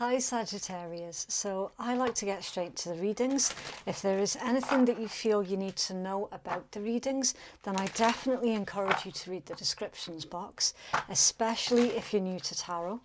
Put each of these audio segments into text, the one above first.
Hi Sagittarius, so I like to get straight to the readings. If there is anything that you feel you need to know about the readings, then I definitely encourage you to read the descriptions box, especially if you're new to tarot.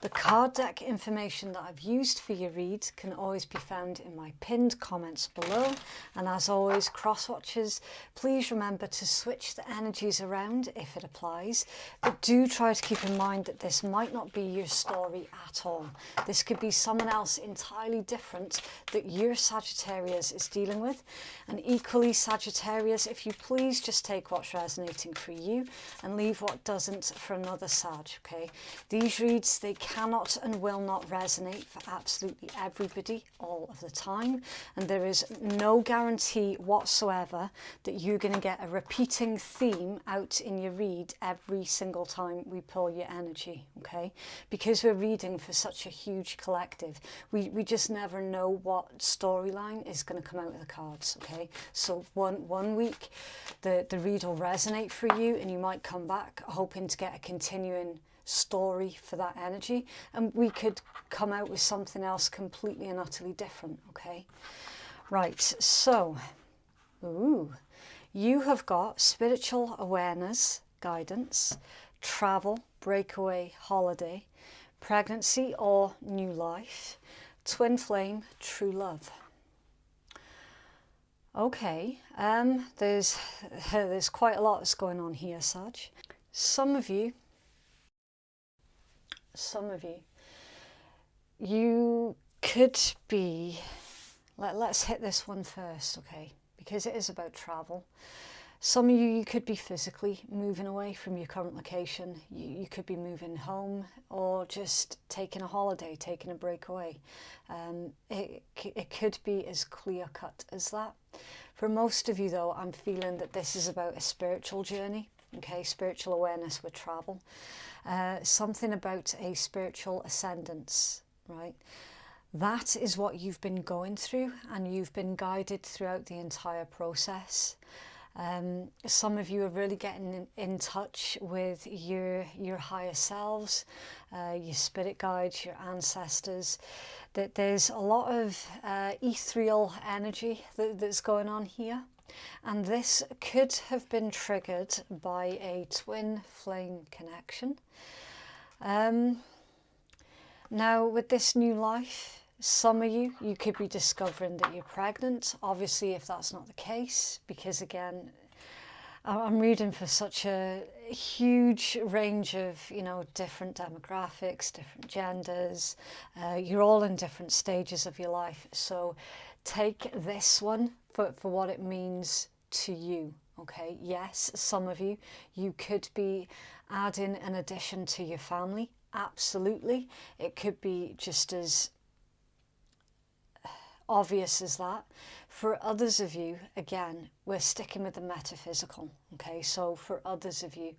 The card deck information that I've used for your read can always be found in my pinned comments below, and as always, cross-watchers, please remember to switch the energies around if it applies, but do try to keep in mind that this might not be your story at all. This could be someone else entirely different that your Sagittarius is dealing with. And equally, Sagittarius, if you please just take what's resonating for you and leave what doesn't for another Sag, okay? These reads, they cannot and will not resonate for absolutely everybody all of the time. And there is no guarantee whatsoever that you're going to get a repeating theme out in your read every single time we pull your energy, okay? Because we're reading for such a huge collective, we just never know what storyline is going to come out of the cards, okay? So one week the read will resonate for you and you might come back hoping to get a continuing story for that energy, and we could come out with something else completely and utterly different, okay? Right, so you have got spiritual awareness, guidance, travel, breakaway, holiday, pregnancy or new life, twin flame, true love. Okay, there's quite a lot that's going on here, Sag. Some of you, you could be, let's hit this one first, okay, because it is about travel. Some of you could be physically moving away from your current location. You could be moving home or just taking a holiday, taking a break away. It could be as clear cut as that. For most of you though, I'm feeling that this is about a spiritual journey, okay, spiritual awareness with travel. Something about a spiritual ascendance, right? That is what you've been going through, and you've been guided throughout the entire process. Some of you are really getting in touch with your higher selves, your spirit guides, your ancestors. That there's a lot of ethereal energy that's going on here, and this could have been triggered by a twin flame connection. Now with this new life, some of you could be discovering that you're pregnant. Obviously, if that's not the case, because again, I'm reading for such a huge range of, different demographics, different genders. You're all in different stages of your life. So take this one for what it means to you, okay? Yes, some of you could be adding an addition to your family. Absolutely. It could be just as obvious as that. For others of you, again, we're sticking with the metaphysical, okay? So for others of you,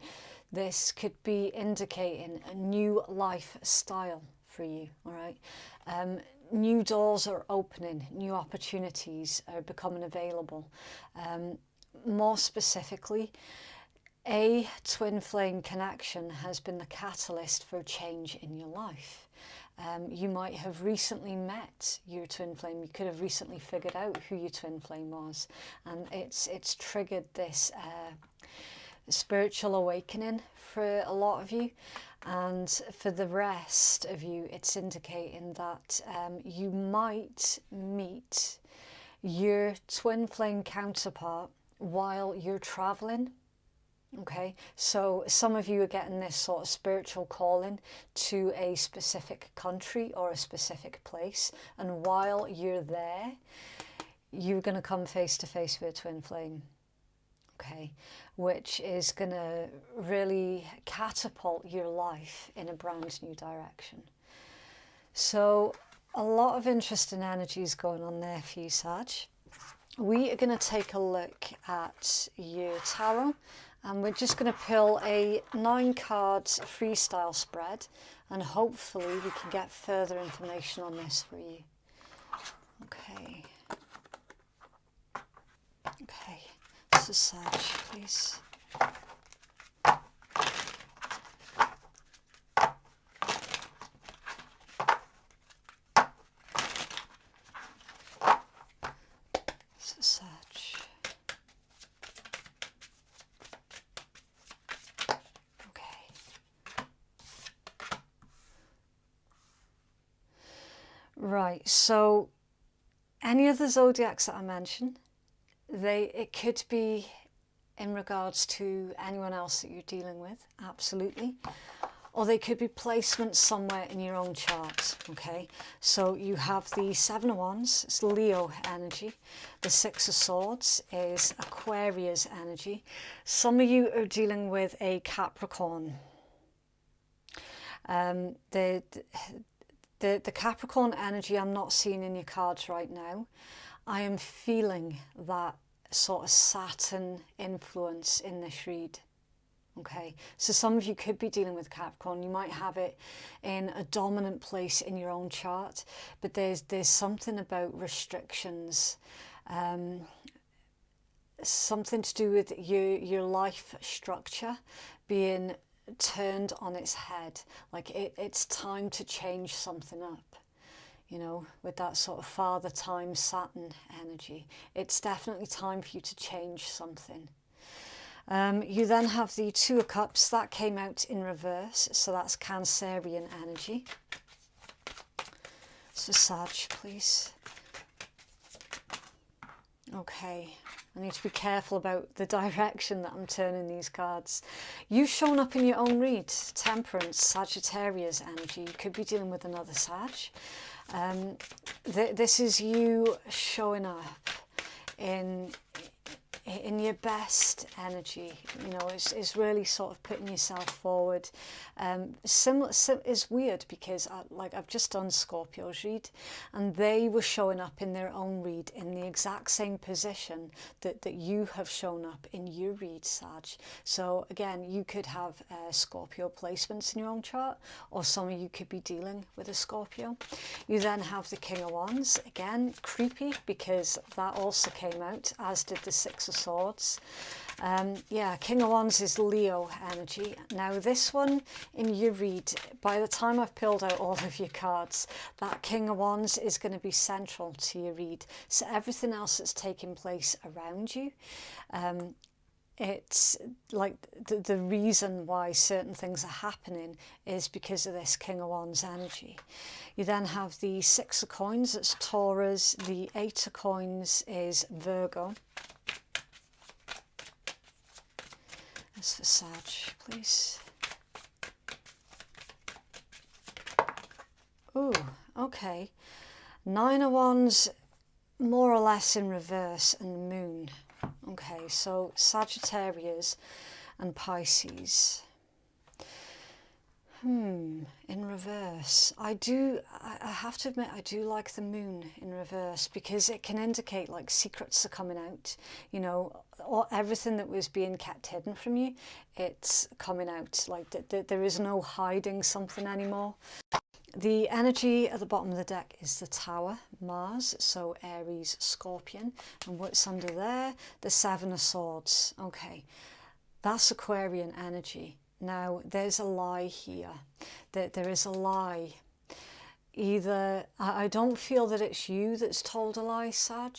this could be indicating a new lifestyle for you, all right? New doors are opening, new opportunities are becoming available. More specifically, a twin flame connection has been the catalyst for a change in your life. You might have recently met your twin flame. You could have recently figured out who your twin flame was, and it's triggered this spiritual awakening for a lot of you. And for the rest of you, it's indicating that you might meet your twin flame counterpart while you're traveling. Okay, so some of you are getting this sort of spiritual calling to a specific country or a specific place, and while you're there, you're going to come face to face with a twin flame, okay, which is going to really catapult your life in a brand new direction. So a lot of interesting energies going on there for you, Sag. We are going to take a look at your tarot, and we're just going to pull a 9 cards freestyle spread, and hopefully we can get further information on this for you. Okay. Okay. This is Sag, please. Right, so any of the zodiacs that I mentioned, it could be in regards to anyone else that you're dealing with, absolutely. Or they could be placements somewhere in your own chart, okay? So you have the Seven of Wands, it's Leo energy. The Six of Swords is Aquarius energy. Some of you are dealing with a Capricorn. The Capricorn energy I'm not seeing in your cards right now. I am feeling that sort of Saturn influence in this read. Okay, so some of you could be dealing with Capricorn. You might have it in a dominant place in your own chart, but there's something about restrictions, something to do with your life structure being turned on its head. Like it's time to change something up. You know, with that sort of Father Time Saturn energy, it's definitely time for you to change something. You then have the Two of Cups, that came out in reverse, so that's Cancerian energy. So Sag, please. Okay, I need to be careful about the direction that I'm turning these cards. You've shown up in your own read, Temperance, Sagittarius energy. You could be dealing with another Sag. This is you showing up in your best energy. You know, it's really sort of putting yourself forward. It's weird because I've just done Scorpio's read, and they were showing up in their own read in the exact same position that you have shown up in your read, Sag. So again, you could have Scorpio placements in your own chart, or some of you could be dealing with a Scorpio. You then have the King of Wands, again creepy because that also came out, as did the Six of Swords. Yeah, King of Wands is Leo energy. Now this one in your read, by the time I've pulled out all of your cards, that King of Wands is going to be central to your read. So everything else that's taking place around you, it's like the reason why certain things are happening is because of this King of Wands energy. You then have the Six of Coins, that's Taurus. The Eight of Coins is Virgo. That's for Sag, please. Ooh, okay. Nine of Wands, more or less in reverse, and the Moon. Okay, so Sagittarius and Pisces. In reverse. I have to admit, I do like the Moon in reverse because it can indicate like secrets are coming out, you know, or everything that was being kept hidden from you, it's coming out. Like there is no hiding something anymore. The energy at the bottom of the deck is the Tower, Mars, so Aries, Scorpion, and what's under there? The Seven of Swords. Okay, that's Aquarian energy. Now, there's a lie here. There is a lie. Either, I don't feel that it's you that's told a lie, Sag.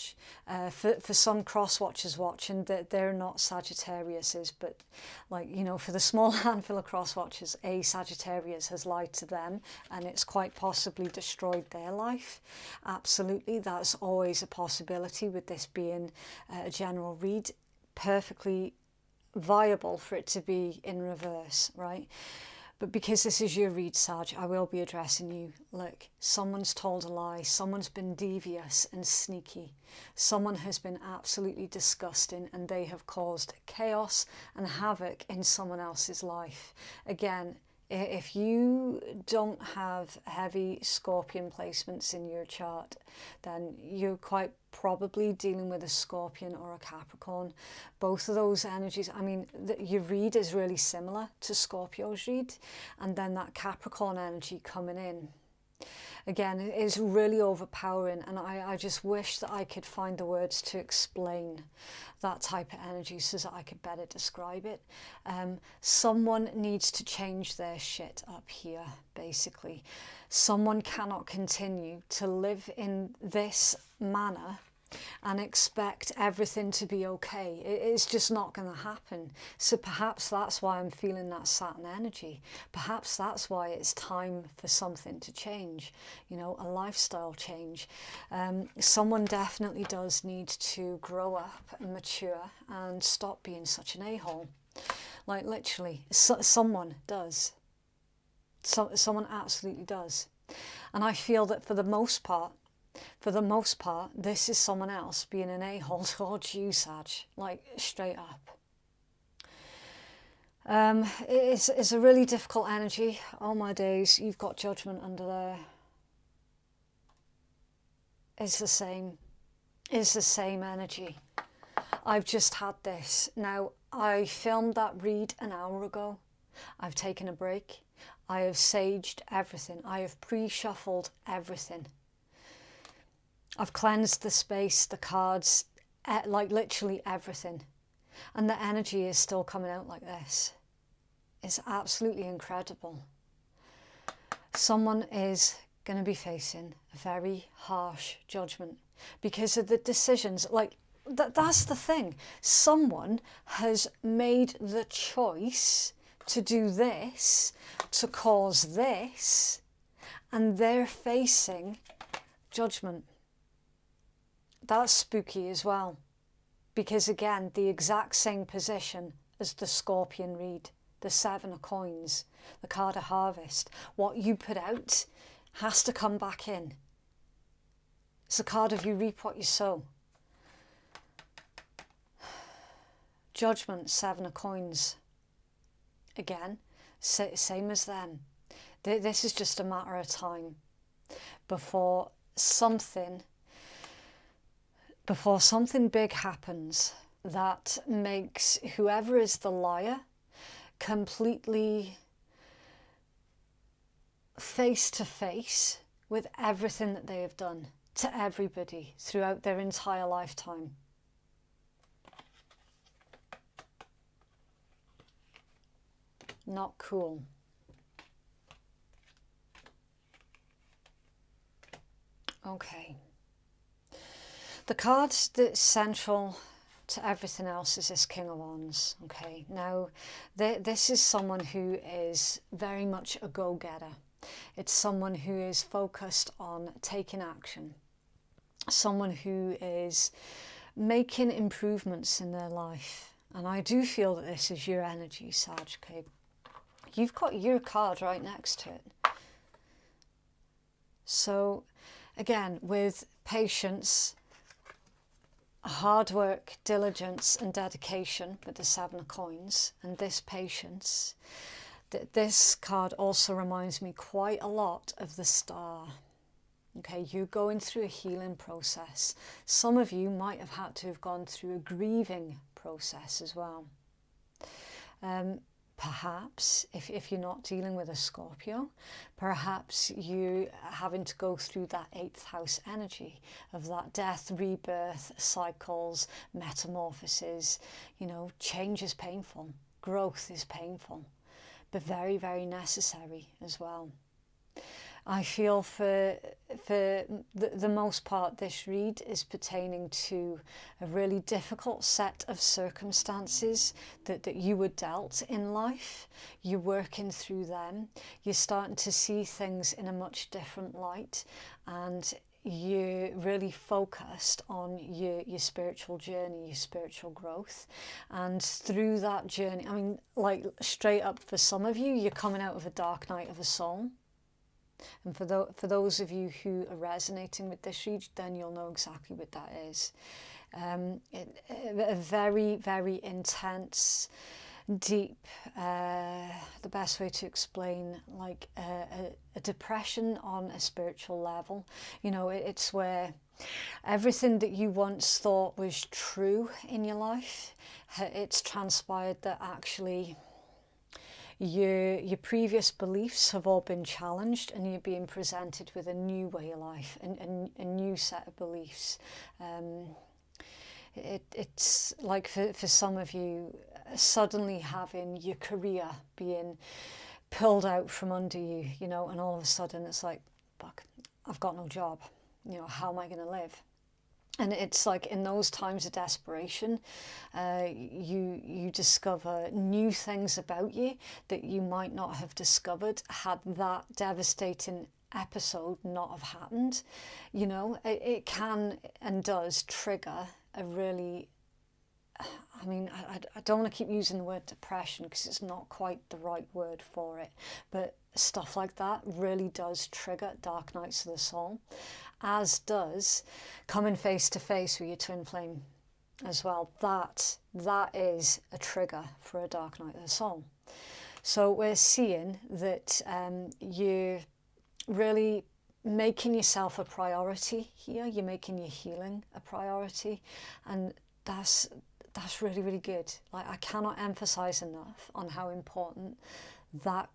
For some cross-watchers watching, they're not Sagittariuses, but like, you know, for the small handful of cross-watchers, a Sagittarius has lied to them, and it's quite possibly destroyed their life. Absolutely, that's always a possibility with this being a general read. Perfectly viable for it to be in reverse, right? But because this is your read, Sag, I will be addressing you. Look, someone's told a lie, someone's been devious and sneaky, someone has been absolutely disgusting, and they have caused chaos and havoc in someone else's life. Again, if you don't have heavy Scorpion placements in your chart, then you're quite probably dealing with a Scorpion or a Capricorn. Both of those energies, I mean, your read is really similar to Scorpio's read, and then that Capricorn energy coming in, again, it is really overpowering, and I just wish that I could find the words to explain that type of energy so that I could better describe it. Someone needs to change their shit up here, basically. Someone cannot continue to live in this manner and expect everything to be okay. It's just not going to happen. So perhaps that's why I'm feeling that Saturn energy. Perhaps that's why it's time for something to change, you know, a lifestyle change. Someone definitely does need to grow up and mature and stop being such an a-hole. Like literally, someone does. Someone absolutely does. And I feel that for the most part, this is someone else being an a-hole towards you, Sag, like straight up. It's a really difficult energy. Oh my days, you've got Judgment under there. It's the same energy. I've just had this. Now, I filmed that read an hour ago. I've taken a break. I have saged everything. I have pre-shuffled everything. I've cleansed the space, the cards, like literally everything. And the energy is still coming out like this. It's absolutely incredible. Someone is going to be facing a very harsh judgment because of the decisions. Like, that's the thing. Someone has made the choice to do this, to cause this, and they're facing judgment. That's spooky as well, because again, the exact same position as the Scorpion read, the Seven of Coins, the card of harvest. What you put out has to come back in. It's the card of you reap what you sow. Judgment, Seven of Coins. Again, same as them. This is just a matter of time before something big happens that makes whoever is the liar completely face to face with everything that they have done to everybody throughout their entire lifetime. Not cool. Okay. The card that's central to everything else is this King of Wands. Okay. Now, this is someone who is very much a go-getter. It's someone who is focused on taking action. Someone who is making improvements in their life. And I do feel that this is your energy, Sag. Okay. You've got your card right next to it. So, again, with patience, hard work, diligence and dedication with the Seven of Coins and this patience, this card also reminds me quite a lot of the Star. Okay, you're going through a healing process. Some of you might have had to have gone through a grieving process as well. Perhaps, if you're not dealing with a Scorpio, perhaps you having to go through that 8th house energy of that death, rebirth, cycles, metamorphoses. You know, change is painful, growth is painful, but very, very necessary as well. I feel for the most part, this read is pertaining to a really difficult set of circumstances that you were dealt in life. You're working through them. You're starting to see things in a much different light, and you're really focused on your spiritual journey, your spiritual growth. And through that journey, I mean, like straight up for some of you, you're coming out of a dark night of the soul. And for those of you who are resonating with this read, then you'll know exactly what that is. A very, very intense, deep, the best way to explain, like a depression on a spiritual level. You know, it's where everything that you once thought was true in your life, it's transpired that actually your previous beliefs have all been challenged, and you're being presented with a new way of life, a new set of beliefs. It's like for some of you, suddenly having your career being pulled out from under you, you know, and all of a sudden it's like, fuck, I've got no job. You know, how am I going to live? And it's like in those times of desperation, you discover new things about you that you might not have discovered had that devastating episode not have happened. You know, it can and does trigger a really, I mean, I don't want to keep using the word depression because it's not quite the right word for it, but stuff like that really does trigger dark nights of the soul, as does coming face to face with your twin flame as well. That is a trigger for a dark night of the soul. So we're seeing that you're really making yourself a priority here. You're making your healing a priority, and that's really, really good. Like, I cannot emphasize enough on how important that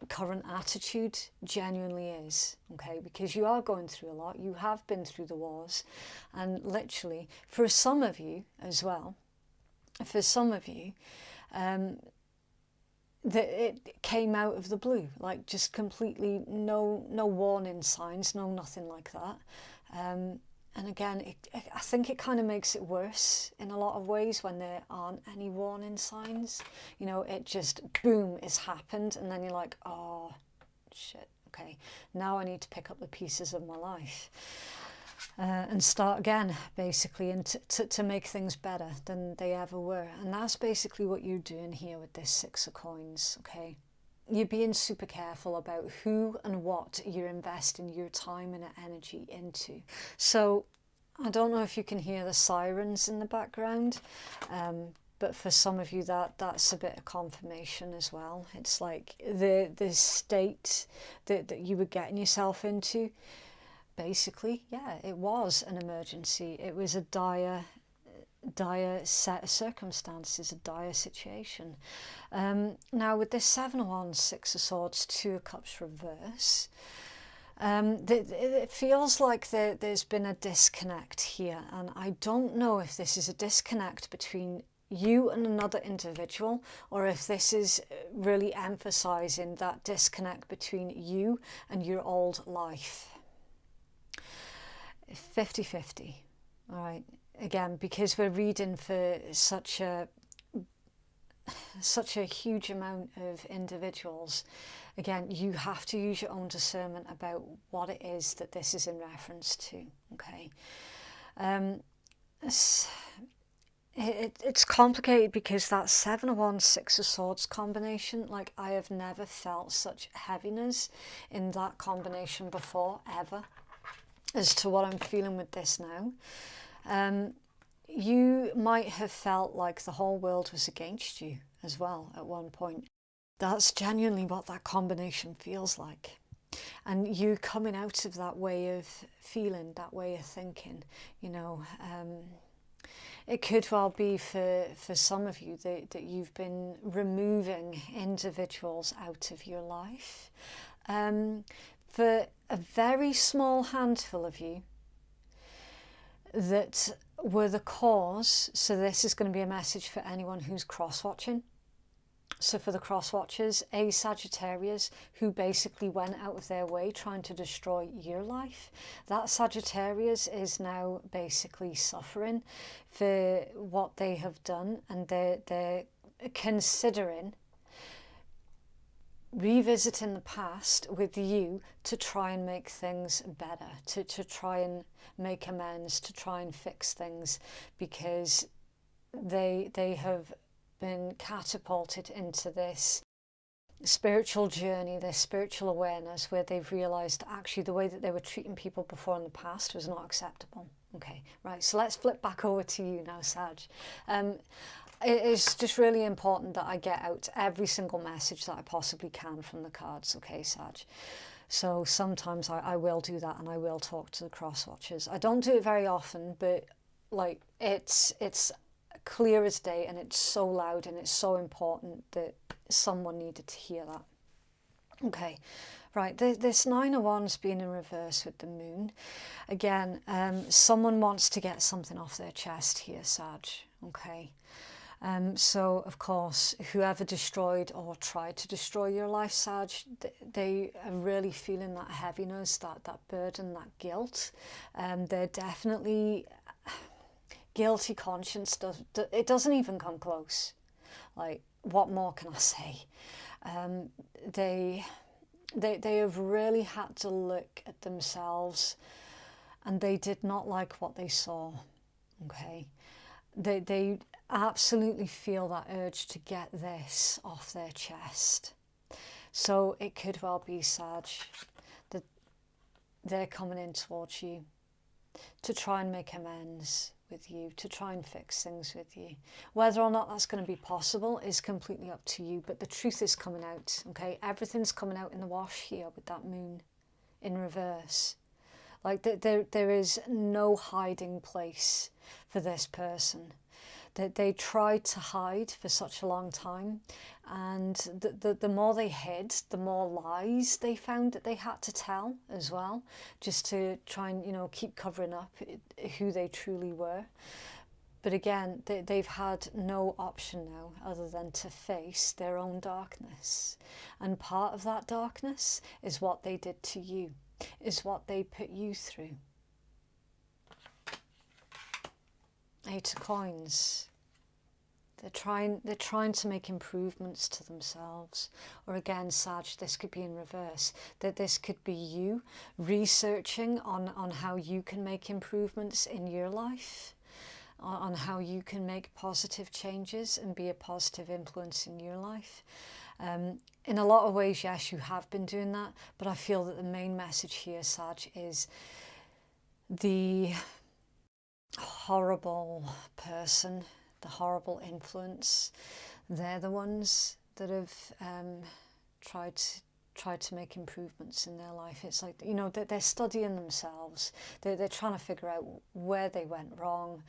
current attitude genuinely is, okay? Because you are going through a lot. You have been through the wars, and literally, for some of you as well, for some of you, that it came out of the blue, like just completely no warning signs, no nothing like that. And again, I think it kind of makes it worse in a lot of ways when there aren't any warning signs. You know, it just, boom, it's happened, and then you're like, oh, shit, okay, now I need to pick up the pieces of my life and start again, basically, and to make things better than they ever were. And that's basically what you're doing here with this Six of Coins, okay? You're being super careful about who and what you're investing your time and energy into. So I don't know if you can hear the sirens in the background, but for some of you that's a bit of confirmation as well. It's like the state that you were getting yourself into, basically, yeah, it was an emergency. It was a dire set of circumstances, a dire situation. Now with this Seven of Wands, Six of Swords, Two of Cups reverse, it feels like there's been a disconnect here, and I don't know if this is a disconnect between you and another individual, or if this is really emphasizing that disconnect between you and your old life. 50-50, all right? Again, because we're reading for such a huge amount of individuals, again, you have to use your own discernment about what it is that this is in reference to, okay? It's complicated because that Seven of Wands, Six of Swords combination, like, I have never felt such heaviness in that combination before, ever, as to what I'm feeling with this now. You might have felt like the whole world was against you as well at one point. That's genuinely what that combination feels like. And you coming out of that way of feeling, that way of thinking, you know, it could well be for some of you that you've been removing individuals out of your life. For a very small handful of you that were the cause, so this is going to be a message for anyone who's cross-watching. So for the cross-watchers, a Sagittarius who basically went out of their way trying to destroy your life, that Sagittarius is now basically suffering for what they have done, and they're considering revisiting the past with you to try and make things better, to try and make amends, to try and fix things, because they have been catapulted into this spiritual journey, this spiritual awareness, where they've realized actually the way that they were treating people before in the past was not acceptable. Okay, right, so let's flip back over to you now, Sag. It's just really important that I get out every single message that I possibly can from the cards, okay, Sag? So sometimes I will do that, and I will talk to the cross-watchers. I don't do it very often, but like it's clear as day, and it's so loud, and it's so important that someone needed to hear that. Okay, right, this Nine of Wands being in reverse with the Moon. Again, someone wants to get something off their chest here, Sag, okay? So, of course, whoever destroyed or tried to destroy your life, Sag, they are really feeling that heaviness, that burden, that guilt. They're definitely guilty conscience it doesn't even come close. Like, what more can I say? They have really had to look at themselves, and they did not like what they saw. Okay, they absolutely feel that urge to get this off their chest. So it could well be, Sag, that they're coming in towards you to try and make amends with you, to try and fix things with you. Whether or not that's going to be possible is completely up to you, but the truth is coming out, okay? Everything's coming out in the wash here with that moon in reverse. Like, there is no hiding place for this person. That they tried to hide for such a long time, and the more they hid, the more lies they found that they had to tell as well, just to try and, you know, keep covering up who they truly were. But again, they've had no option now other than to face their own darkness, and part of that darkness is what they did to you, is what they put you through. Eight of Coins. They're trying to make improvements to themselves. Or again, Sag, this could be in reverse. That this could be you researching on how you can make improvements in your life, on how you can make positive changes and be a positive influence in your life. In a lot of ways, yes, you have been doing that, but I feel that the main message here, Sag, is the horrible person, the horrible influence. They're the ones that have tried to make improvements in their life. It's like, you know, they're studying themselves. They're trying to figure out where they went wrong,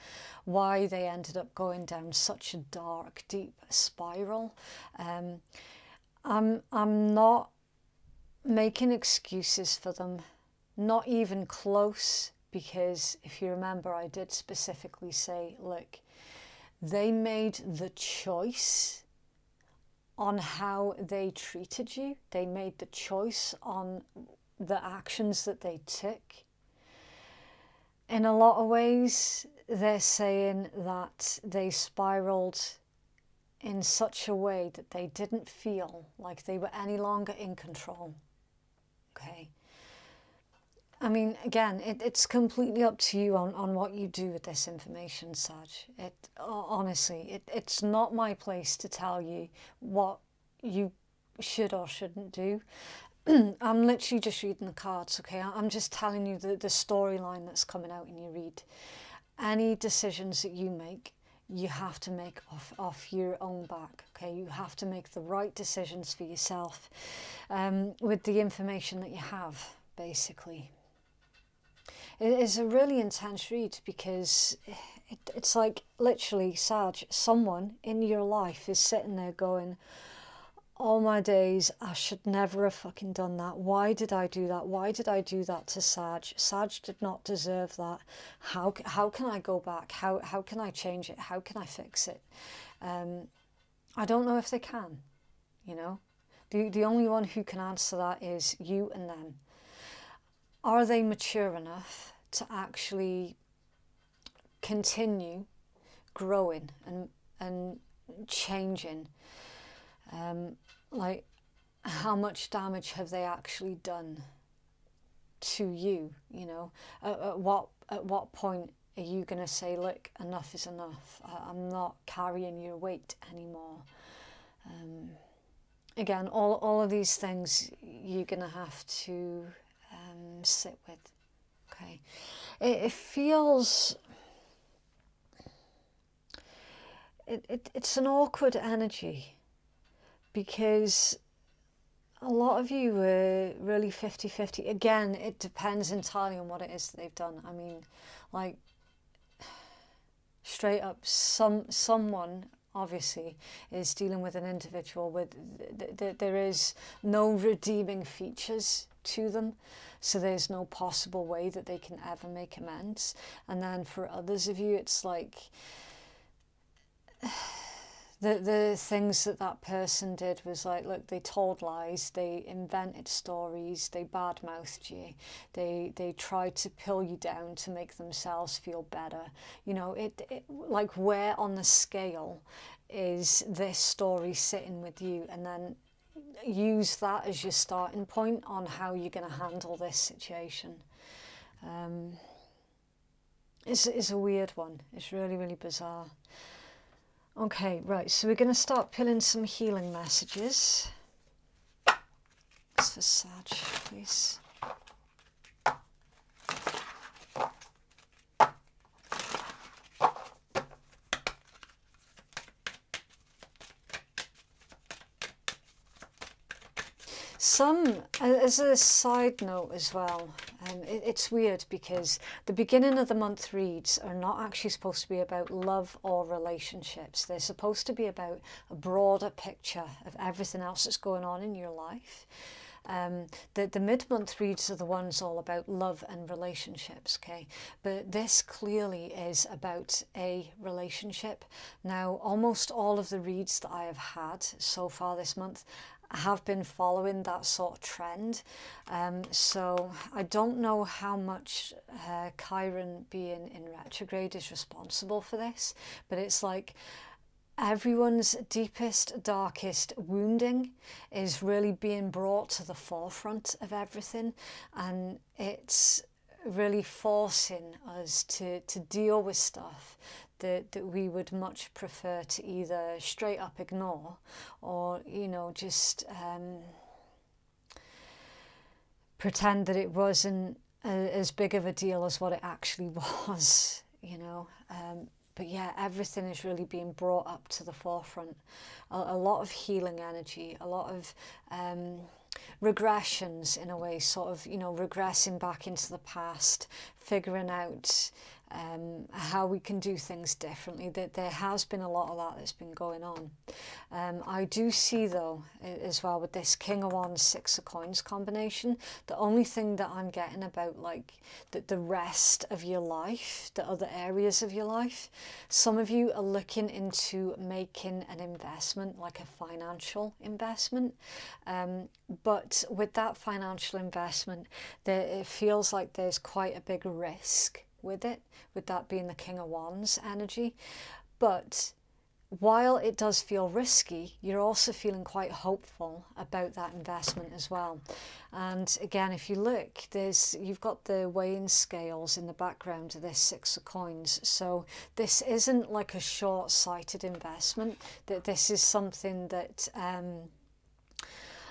why they ended up going down such a dark, deep spiral. I'm not making excuses for them, not even close, because if you remember, I did specifically say, look, they made the choice on how they treated you. They made the choice on the actions that they took. In a lot of ways, they're saying that they spiraled in such a way that they didn't feel like they were any longer in control. Okay. I mean, again, it's completely up to you on what you do with this information, Sag. Honestly, it's not my place to tell you what you should or shouldn't do. I'm literally just reading the cards, okay? I'm just telling you the storyline that's coming out in your read. Any decisions that you make, you have to make off your own back, okay? You have to make the right decisions for yourself with the information that you have, basically. It is a really intense read because it's like, literally, Sag, someone in your life is sitting there going, oh my days, I should never have fucking done that. Why did I do that? Why did I do that to Sag? Sag did not deserve that. How can I go back? How can I change it? How can I fix it? I don't know if they can, you know. The only one who can answer that is you and them. Are they mature enough to actually continue growing and changing? Like, how much damage have they actually done to you, you know? At what point are you going to say, look, enough is enough. I'm not carrying your weight anymore. Again, all of these things you're going to have to sit with. Okay, it feels it's an awkward energy because a lot of you were really 50-50. Again, it depends entirely on what it is that they've done. I mean, like, straight up, someone obviously is dealing with an individual with there is no redeeming features to them, so there's no possible way that they can ever make amends. And then for others of you, it's like the things that that person did was like, look, they told lies, they invented stories, they badmouthed you, they tried to pull you down to make themselves feel better. You know, it like, where on the scale is this story sitting with you? And then use that as your starting point on how you're going to handle this situation. It's a weird one. It's really, really bizarre. Okay, right, so we're going to start pulling some healing messages. It's for Sag, please. As a side note as well, it's weird because the beginning of the month reads are not actually supposed to be about love or relationships. They're supposed to be about a broader picture of everything else that's going on in your life. The mid-month reads are the ones all about love and relationships, okay? But this clearly is about a relationship. Now, almost all of the reads that I have had so far this month have been following that sort of trend. So I don't know how much Chiron being in retrograde is responsible for this, but it's like everyone's deepest, darkest wounding is really being brought to the forefront of everything, and it's really forcing us to deal with stuff that we would much prefer to either straight up ignore or, you know, just pretend that it wasn't as big of a deal as what it actually was, you know. But yeah, everything is really being brought up to the forefront. A lot of healing energy, a lot of regressions in a way, sort of, you know, regressing back into the past, figuring out how we can do things differently. That there has been a lot of that that's been going on. I do see though as well with this King of Wands, Six of Coins combination, the only thing that I'm getting about like the rest of your life, the other areas of your life, some of you are looking into making an investment, like a financial investment, but with that financial investment it feels like there's quite a big risk with it, with that being the King of Wands energy. But while it does feel risky, you're also feeling quite hopeful about that investment as well. And again, if you look, you've got the weighing scales in the background of this Six of Coins. So this isn't like a short-sighted investment, that this is something that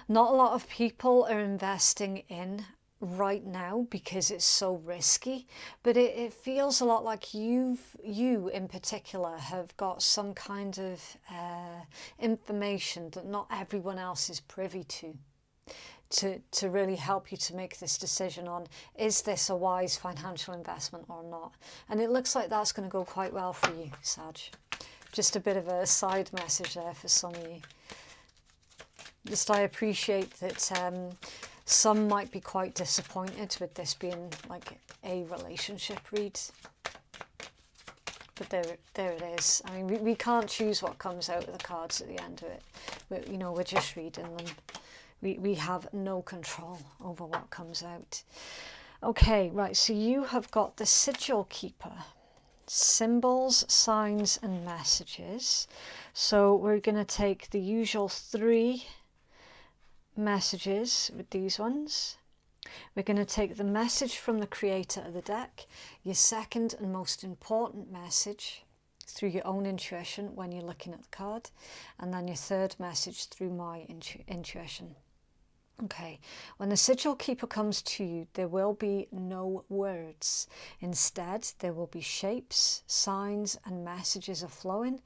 not a lot of people are investing in right now because it's so risky, but it feels a lot like you in particular have got some kind of information that not everyone else is privy to really help you to make this decision on, is this a wise financial investment or not? And it looks like that's going to go quite well for you, Sag. Just a bit of a side message there for some of you. Just I appreciate that some might be quite disappointed with this being like a relationship read. But there it is. I mean, we can't choose what comes out of the cards at the end of it. You know, we're just reading them. We have no control over what comes out. Okay, right, so you have got the Sigil Keeper. Symbols, signs and messages. So we're going to take the usual 3 messages with these ones. We're going to take the message from the creator of the deck, your second and most important message through your own intuition when you're looking at the card, and then your third message through my intuition. Okay, when the Sigil Keeper comes to you, there will be no words. Instead, there will be shapes, signs and messages are flowing,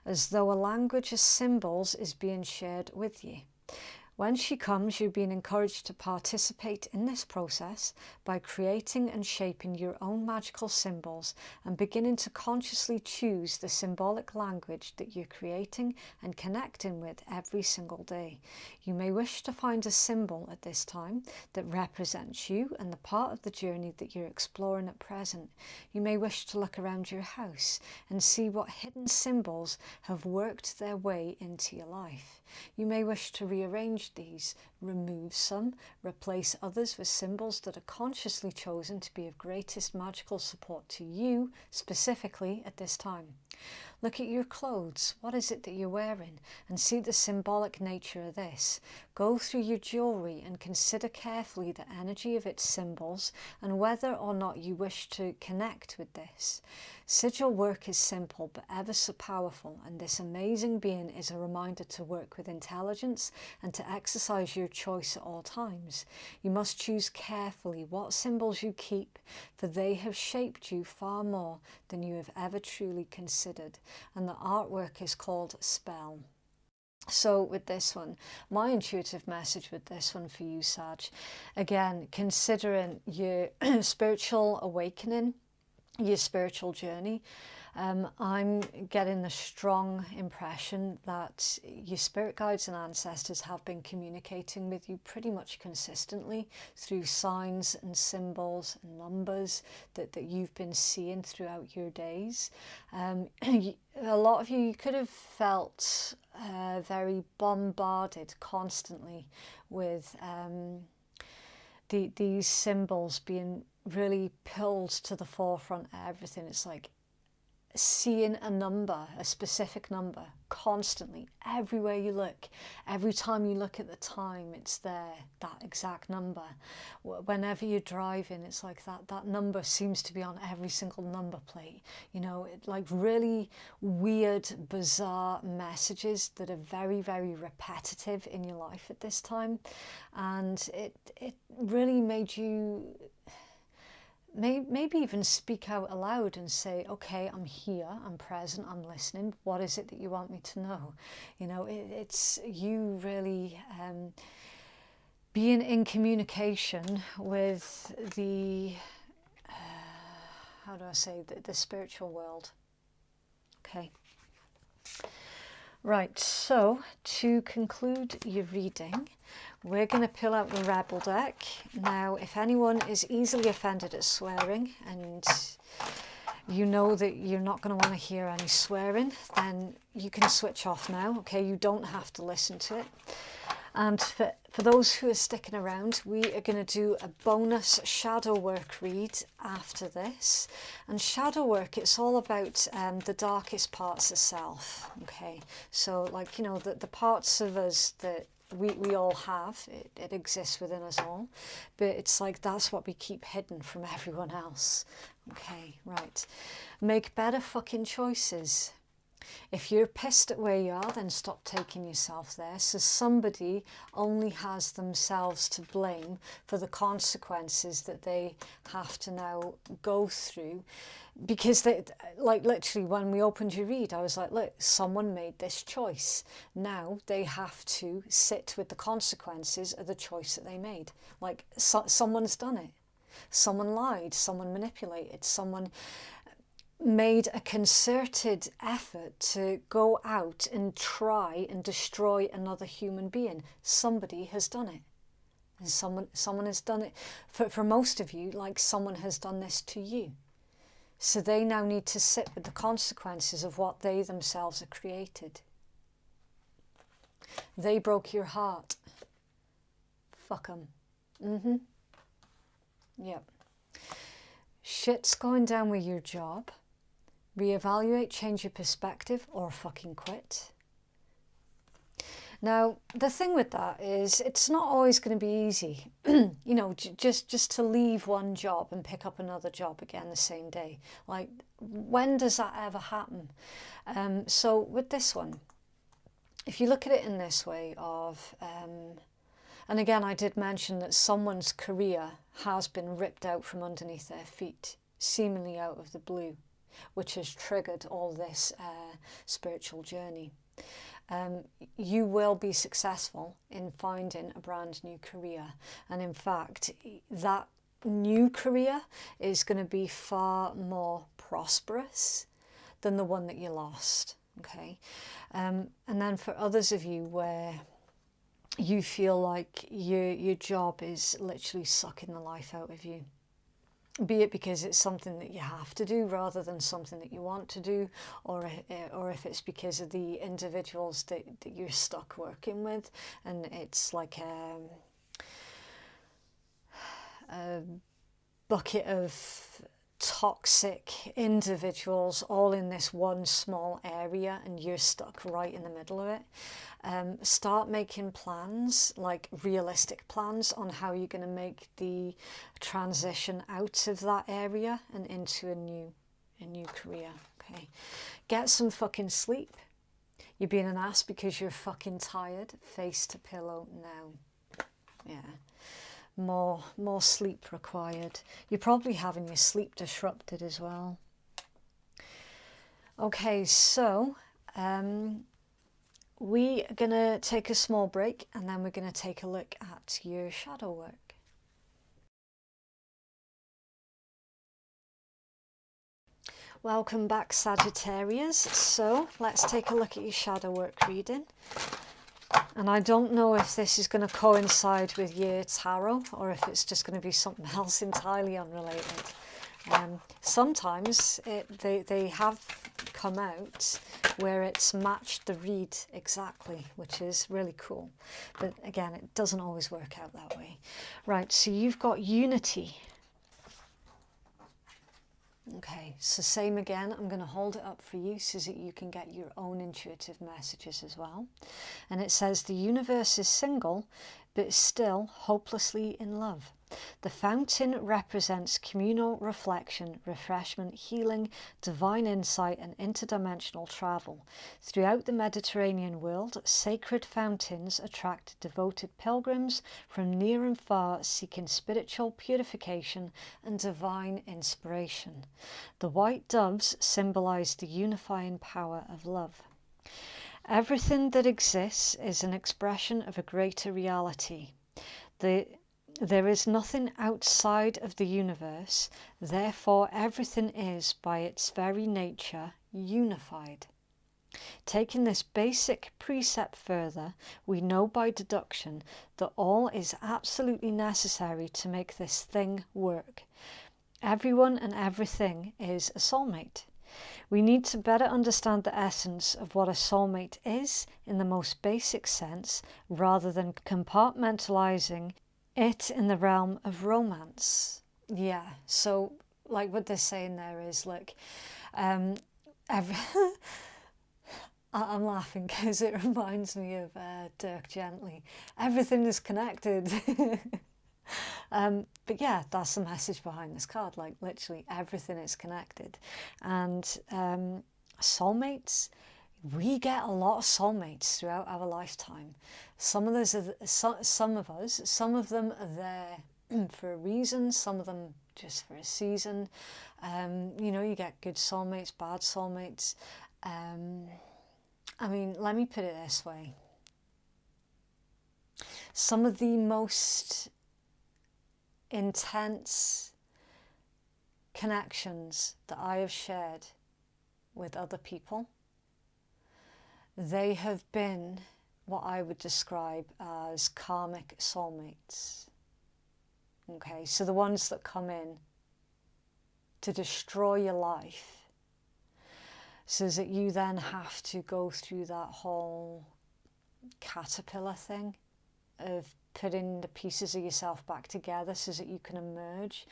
as though a language of symbols is being shared with you. When she comes, you're being encouraged to participate in this process by creating and shaping your own magical symbols and beginning to consciously choose the symbolic language that you're creating and connecting with every single day. You may wish to find a symbol at this time that represents you and the part of the journey that you're exploring at present. You may wish to look around your house and see what hidden symbols have worked their way into your life. You may wish to rearrange these, remove some, replace others with symbols that are consciously chosen to be of greatest magical support to you specifically at this time. Look at your clothes. What is it that you're wearing? And see the symbolic nature of this. Go through your jewellery and consider carefully the energy of its symbols and whether or not you wish to connect with this. Sigil work is simple but ever so powerful, and this amazing being is a reminder to work with intelligence and to exercise your choice at all times. You must choose carefully what symbols you keep, for they have shaped you far more than you have ever truly considered. And the artwork is called Spell. So with this one, my intuitive message with this one for you, Sag, again, considering your spiritual awakening, your spiritual journey, I'm getting the strong impression that your spirit guides and ancestors have been communicating with you pretty much consistently through signs and symbols and numbers that you've been seeing throughout your days. A lot of you could have felt very bombarded constantly with these symbols being really pulled to the forefront of everything. It's like seeing a number, a specific number, constantly, everywhere you look. Every time you look at the time, it's there, that exact number. Whenever you're driving, it's like that number seems to be on every single number plate. You know, like really weird, bizarre messages that are very, very repetitive in your life at this time. And it really made you maybe even speak out aloud and say, okay, I'm here, I'm present, I'm listening. What is it that you want me to know? You know, it's you really being in communication with the, how do I say, the spiritual world. Okay. Right, so to conclude your reading, we're going to pull out the Rebel deck. Now, if anyone is easily offended at swearing and you know that you're not going to want to hear any swearing, then you can switch off now, okay? You don't have to listen to it. And for those who are sticking around, we are going to do a bonus shadow work read after this. And shadow work, it's all about the darkest parts of self, okay? So, like, you know, the parts of us that we all have, it exists within us all, but it's like that's what we keep hidden from everyone else. Okay, right. Make better fucking choices. If you're pissed at where you are, then stop taking yourself there. So somebody only has themselves to blame for the consequences that they have to now go through. Because they, like literally when we opened your read, I was like, look, someone made this choice. Now they have to sit with the consequences of the choice that they made. Like someone's done it. Someone lied, someone manipulated, someone made a concerted effort to go out and try and destroy another human being. Somebody has done it. And someone has done it. For most of you, like someone has done this to you. So they now need to sit with the consequences of what they themselves have created. They broke your heart. Fuck them. Yep. Shit's going down with your job. Reevaluate, change your perspective, or fucking quit. Now, the thing with that is it's not always going to be easy. You know, just to leave one job and pick up another job again the same day. Like, when does that ever happen? So with this one, if you look at it in this way of, and again, I did mention that someone's career has been ripped out from underneath their feet, seemingly out of the blue, which has triggered all this spiritual journey. You will be successful in finding a brand new career. And in fact, that new career is going to be far more prosperous than the one that you lost. Okay. And then for others of you where you feel like your job is literally sucking the life out of you, be it because it's something that you have to do rather than something that you want to do, or if it's because of the individuals that you're stuck working with, and it's like a bucket of toxic individuals all in this one small area and you're stuck right in the middle of it. Start making plans, like realistic plans on how you're going to make the transition out of that area and into a new career. Okay, get some fucking sleep. You're being an ass because you're fucking tired. Face to pillow now. Yeah. More sleep required. You're probably having your sleep disrupted as well. Okay, so we are going to take a small break and then we're going to take a look at your shadow work. Welcome back, Sagittarius. So let's take a look at your shadow work reading. And I don't know if this is going to coincide with your tarot or if it's just going to be something else entirely unrelated. Sometimes they have come out where it's matched the read exactly, which is really cool. But again, it doesn't always work out that way. Right, so you've got unity. Okay, so same again, I'm going to hold it up for you so that you can get your own intuitive messages as well. And it says the universe is single, but still hopelessly in love. The fountain represents communal reflection, refreshment, healing, divine insight, and interdimensional travel. Throughout the Mediterranean world, sacred fountains attract devoted pilgrims from near and far seeking spiritual purification and divine inspiration. The white doves symbolize the unifying power of love. Everything that exists is an expression of a greater reality. There is nothing outside of the universe, therefore everything is, by its very nature, unified. Taking this basic precept further, we know by deduction that all is absolutely necessary to make this thing work. Everyone and everything is a soulmate. We need to better understand the essence of what a soulmate is in the most basic sense, rather than compartmentalizing it in the realm of romance. Yeah, so like what they're saying there is like, I'm laughing because it reminds me of Dirk Gently. Everything is connected. But yeah, that's the message behind this card. Like literally everything is connected. And soulmates, we get a lot of soulmates throughout our lifetime. Some of them are there for a reason, some of them just for a season. You know, you get good soulmates, bad soulmates. I mean, let me put it this way. Some of the most intense connections that I have shared with other people, they have been what I would describe as karmic soulmates. Okay, so the ones that come in to destroy your life, so that you then have to go through that whole caterpillar thing of putting the pieces of yourself back together so that you can emerge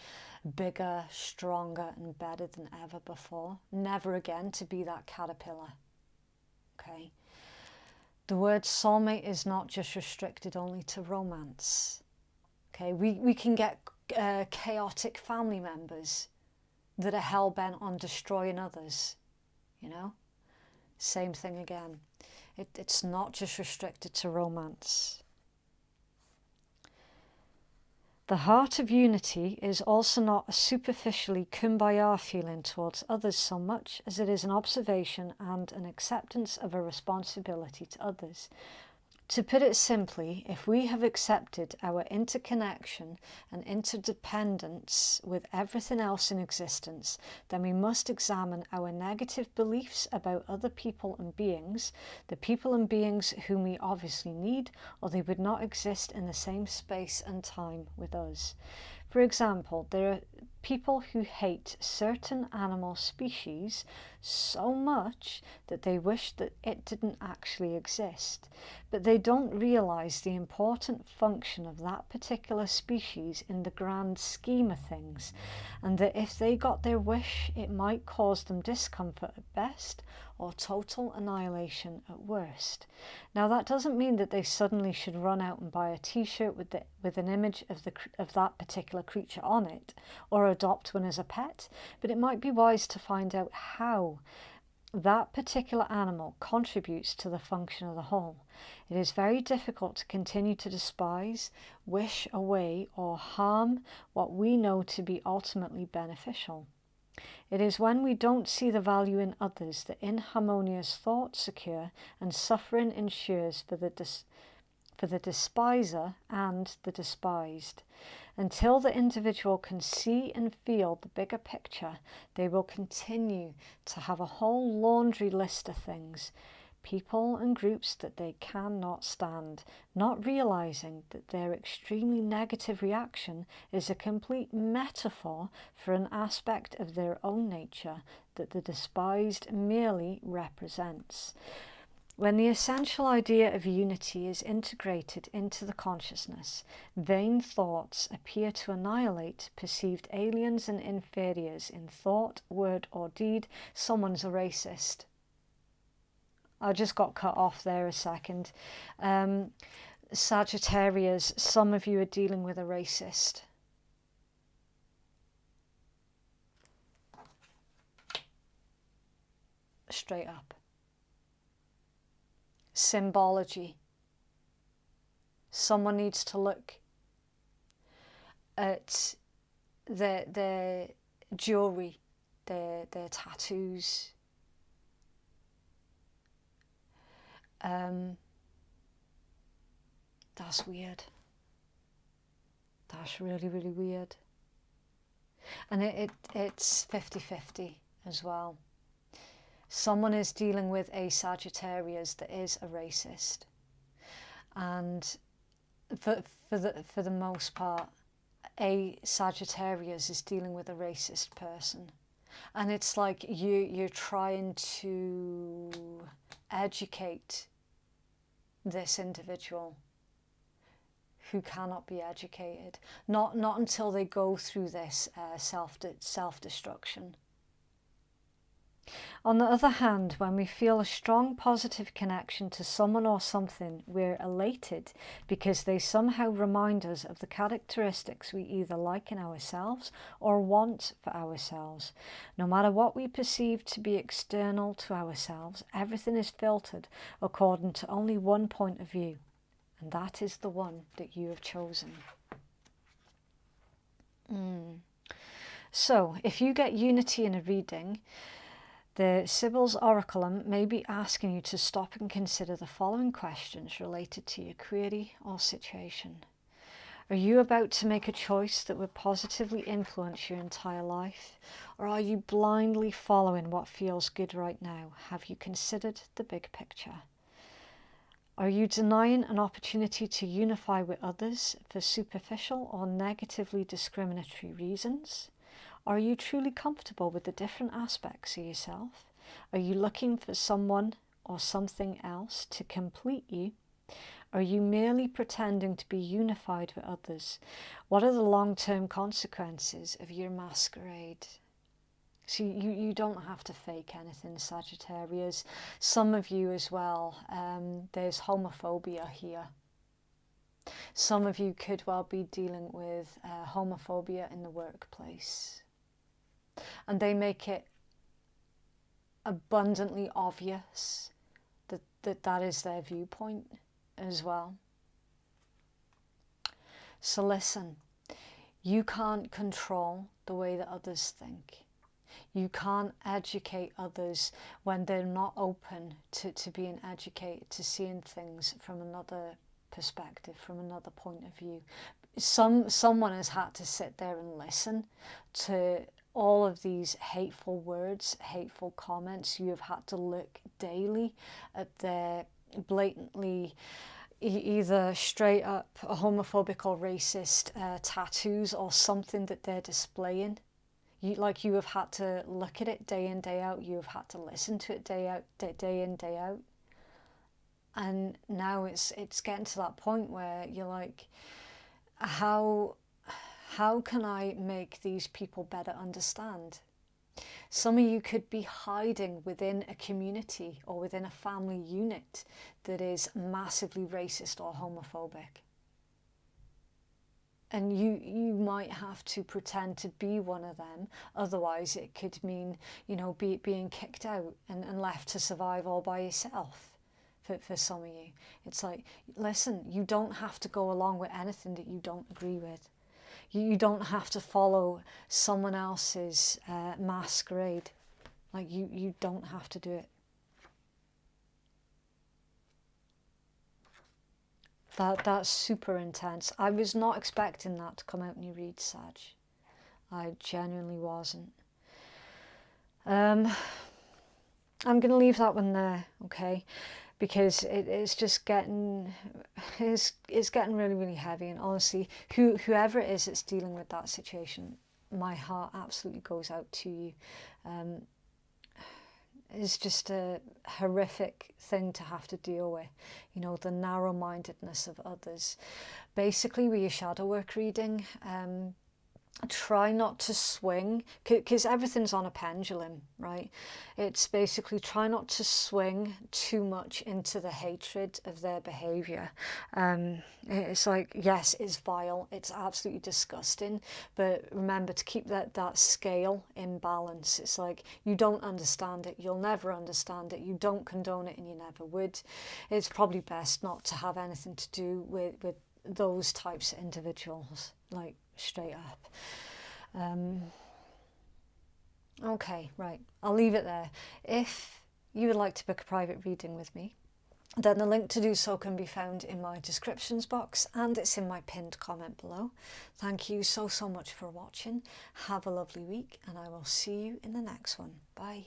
bigger, stronger and better than ever before. Never again to be that caterpillar. Okay. The word soulmate is not just restricted only to romance. Okay, we can get chaotic family members that are hell-bent on destroying others, you know? Same thing again. It's not just restricted to romance. The heart of unity is also not a superficially kumbaya feeling towards others so much as it is an observation and an acceptance of a responsibility to others. To put it simply, if we have accepted our interconnection and interdependence with everything else in existence, then we must examine our negative beliefs about other people and beings, the people and beings whom we obviously need, or they would not exist in the same space and time with us. For example, there are people who hate certain animal species so much that they wish that it didn't actually exist, but they don't realize the important function of that particular species in the grand scheme of things, and that if they got their wish, it might cause them discomfort at best or total annihilation at worst. Now, that doesn't mean that they suddenly should run out and buy a t-shirt with an image of that particular creature on it, or adopt one as a pet, but it might be wise to find out how that particular animal contributes to the function of the whole. It is very difficult to continue to despise, wish away, or harm what we know to be ultimately beneficial. It is when we don't see the value in others that inharmonious thoughts occur and suffering ensues for the despiser and the despised. Until the individual can see and feel the bigger picture, they will continue to have a whole laundry list of things, people and groups that they cannot stand, not realizing that their extremely negative reaction is a complete metaphor for an aspect of their own nature that the despised merely represents. When the essential idea of unity is integrated into the consciousness, vain thoughts appear to annihilate perceived aliens and inferiors in thought, word, or deed. Someone's a racist. I just got cut off there a second. Sagittarius, some of you are dealing with a racist. Straight up. Symbology. Someone needs to look at their jewelry, their tattoos. That's weird. That's really, really weird. And it's 50-50 as well. Someone is dealing with a Sagittarius that is a racist. And for the most part, a Sagittarius is dealing with a racist person. And it's like you're trying to educate this individual who cannot be educated. Not until they go through this self-destruction. On the other hand, when we feel a strong positive connection to someone or something, we're elated because they somehow remind us of the characteristics we either like in ourselves or want for ourselves. No matter what we perceive to be external to ourselves, everything is filtered according to only one point of view, and that is the one that you have chosen. So, if you get unity in a reading, the Sibyl's Oraculum may be asking you to stop and consider the following questions related to your query or situation. Are you about to make a choice that would positively influence your entire life? Or are you blindly following what feels good right now? Have you considered the big picture? Are you denying an opportunity to unify with others for superficial or negatively discriminatory reasons? Are you truly comfortable with the different aspects of yourself? Are you looking for someone or something else to complete you? Are you merely pretending to be unified with others? What are the long-term consequences of your masquerade? So you don't have to fake anything, Sagittarius. Some of you as well, there's homophobia here. Some of you could well be dealing with homophobia in the workplace. And they make it abundantly obvious that is their viewpoint as well. So listen, You can't control the way that others think. You can't educate others when they're not open to being educated, to seeing things from another perspective, from another point of view. Someone has had to sit there and listen to all of these hateful words, hateful comments. You have had to look daily at their blatantly either straight up homophobic or racist tattoos or something that they're displaying. You have had to look at it day in, day out. You have had to listen to it day in, day out. And now it's getting to that point where you're like, how can I make these people better understand? Some of you could be hiding within a community or within a family unit that is massively racist or homophobic. And you might have to pretend to be one of them. Otherwise, it could mean, being kicked out and left to survive all by yourself. For some of you, it's like, listen, you don't have to go along with anything that you don't agree with. You don't have to follow someone else's masquerade. Like, you don't have to do it. That's super intense. I was not expecting that to come out in your read, Sag. I genuinely wasn't. I'm going to leave that one there, okay? Because it's just getting, it's getting really, really heavy. And honestly, whoever it is that's dealing with that situation, my heart absolutely goes out to you. It's just a horrific thing to have to deal with, the narrow-mindedness of others. Basically, with your shadow work reading, try not to swing, because everything's on a pendulum, right? It's basically try not to swing too much into the hatred of their behaviour. It's like, yes, it's vile, it's absolutely disgusting, but remember to keep that scale in balance. It's like, you don't understand it, you'll never understand it, you don't condone it, and you never would. It's probably best not to have anything to do with those types of individuals, like, straight up. Okay, right, I'll leave it there. If you would like to book a private reading with me, then the link to do so can be found in my descriptions box, and it's in my pinned comment below. Thank you so much for watching. Have a lovely week, and I will see you in the next one. Bye.